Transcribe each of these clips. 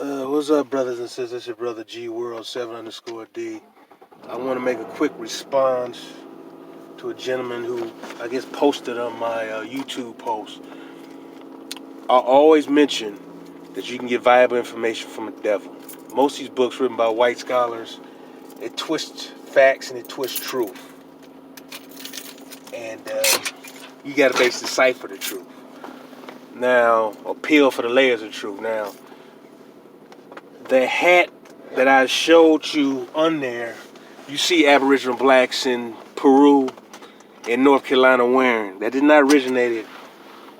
What's up, brothers and sisters? It's your brother G World 7_D. I want to make a quick response to a gentleman who I guess posted on my YouTube post. I always mention that you can get valuable information from the devil. Most of these books written by white scholars, they twist facts and they twist truth, and you got to basically decipher the truth. Now, or peel for the layers of truth. Now, the hat that I showed you on there, you see Aboriginal blacks in Peru and North Carolina wearing. That did not originate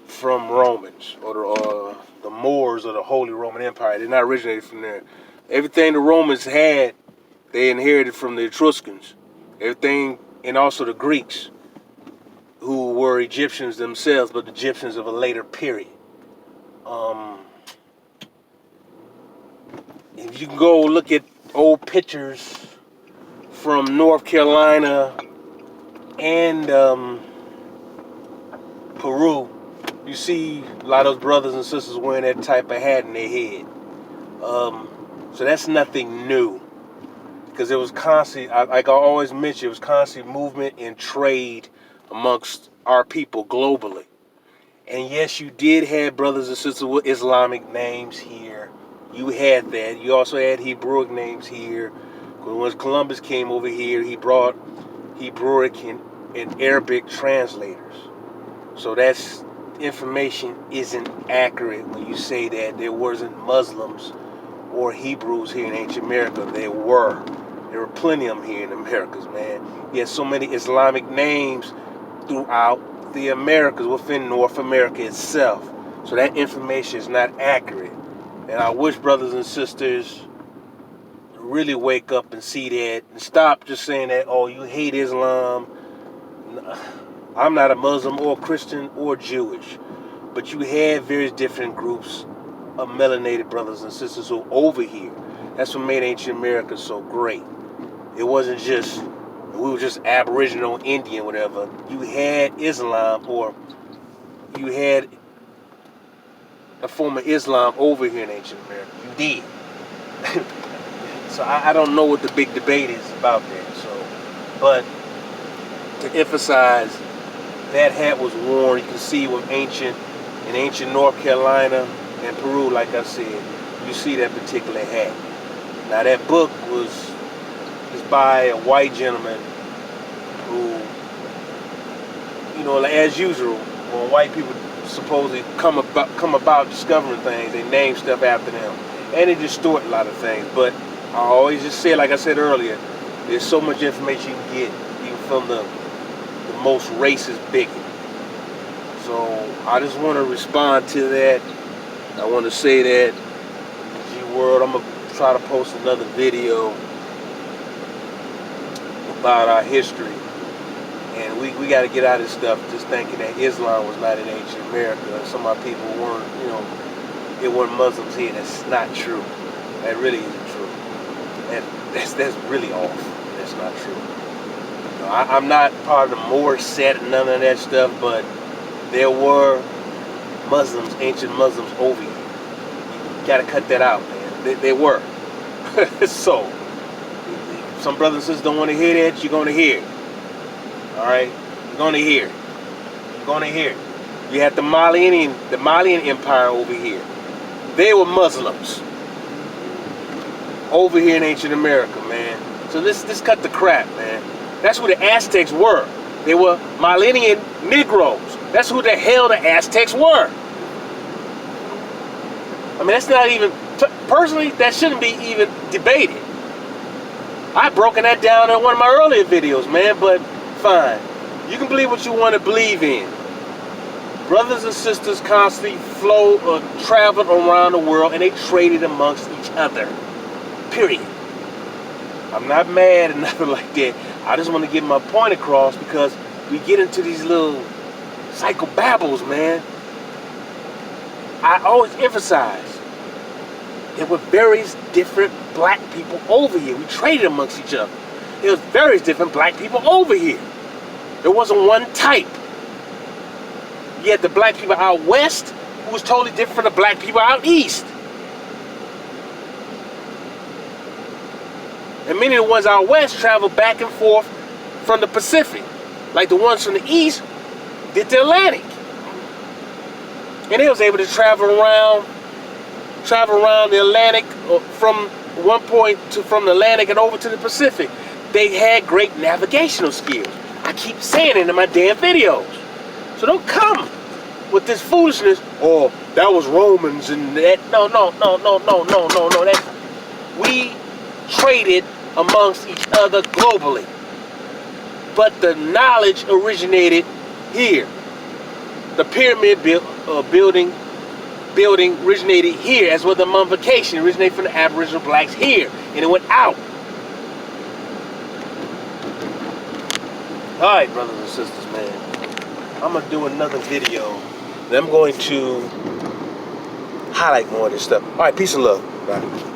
from Romans or the Moors or the Holy Roman Empire. It did not originate from there. Everything the Romans had, they inherited from the Etruscans. Everything, and also the Greeks, who were Egyptians themselves, but Egyptians of a later period. If you can go look at old pictures from North Carolina and Peru, you see a lot of those brothers and sisters wearing that type of hat in their head. So that's nothing new, because it was constant, like I always mention, it was constant movement and trade amongst our people globally. And yes, you did have brothers and sisters with Islamic names here. You had that. You also had Hebrewic names here. When Columbus came over here, he brought Hebrewic and Arabic translators. So that's information isn't accurate when you say that there wasn't Muslims or Hebrews here in ancient America. There were plenty of them here in the Americas, man. You had so many Islamic names throughout the Americas, within North America itself. So that information is not accurate. And I wish brothers and sisters really wake up and see that and stop just saying that, oh, you hate Islam. I'm not a Muslim or Christian or Jewish, but you had various different groups of melanated brothers and sisters who over here. That's what made ancient America so great. It wasn't just we were just Aboriginal, Indian, whatever. You had Islam, or you had a form of Islam over here in ancient America. You did. So I don't know what the big debate is about that. So, but to emphasize, that hat was worn. You can see with in ancient North Carolina and Peru, like I said, you see that particular hat. Now that book is by a white gentleman who, like, as usual, when white people supposedly come about discovering things, they name stuff after them, and they distort a lot of things. But I always just say, like I said earlier, there's so much information you can get even from the most racist bigot. So I just want to respond to that. I want to say that, G World, I'm gonna try to post another video about our history. And we got to get out of this stuff just thinking that Islam was not in ancient America. Some of our people weren't, it weren't Muslims here. That's not true. That really isn't true. And that's really off. That's not true. I'm not part of the Moor set and none of that stuff, but there were Muslims, ancient Muslims over here. You got to cut that out, man. They were. So, some brothers and sisters don't want to hear that. You're going to hear it. All right, you're gonna hear it. You're gonna hear it. You had the Malian Empire over here. They were Muslims over here in ancient America, man. So this cut the crap, man. That's who the Aztecs were. They were Malian Negroes. That's who the hell the Aztecs were. I mean, that's not even personally. That shouldn't be even debated. I've broken that down in one of my earlier videos, man. But fine. You can believe what you want to believe in. Brothers and sisters constantly traveled around the world, and they traded amongst each other. Period. I'm not mad or nothing like that. I just want to get my point across, because we get into these little psychobabbles, man. I always emphasize there were various different black people over here. We traded amongst each other. There was various different black people over here. There wasn't one type. You had the black people out west, who was totally different from the black people out east. And many of the ones out west traveled back and forth from the Pacific. Like the ones from the east did the Atlantic. And they was able to travel around the Atlantic from one point from the Atlantic and over to the Pacific. They had great navigational skills. I keep saying it in my damn videos. So don't come with this foolishness. Oh, that was Romans and that. No. That's, we traded amongst each other globally. But the knowledge originated here. The pyramid building originated here, as well the mummification originated from the Aboriginal blacks here, and it went out. All right, brothers and sisters, man. I'm gonna do another video, and I'm going to highlight more of this stuff. All right, peace and love. Bye.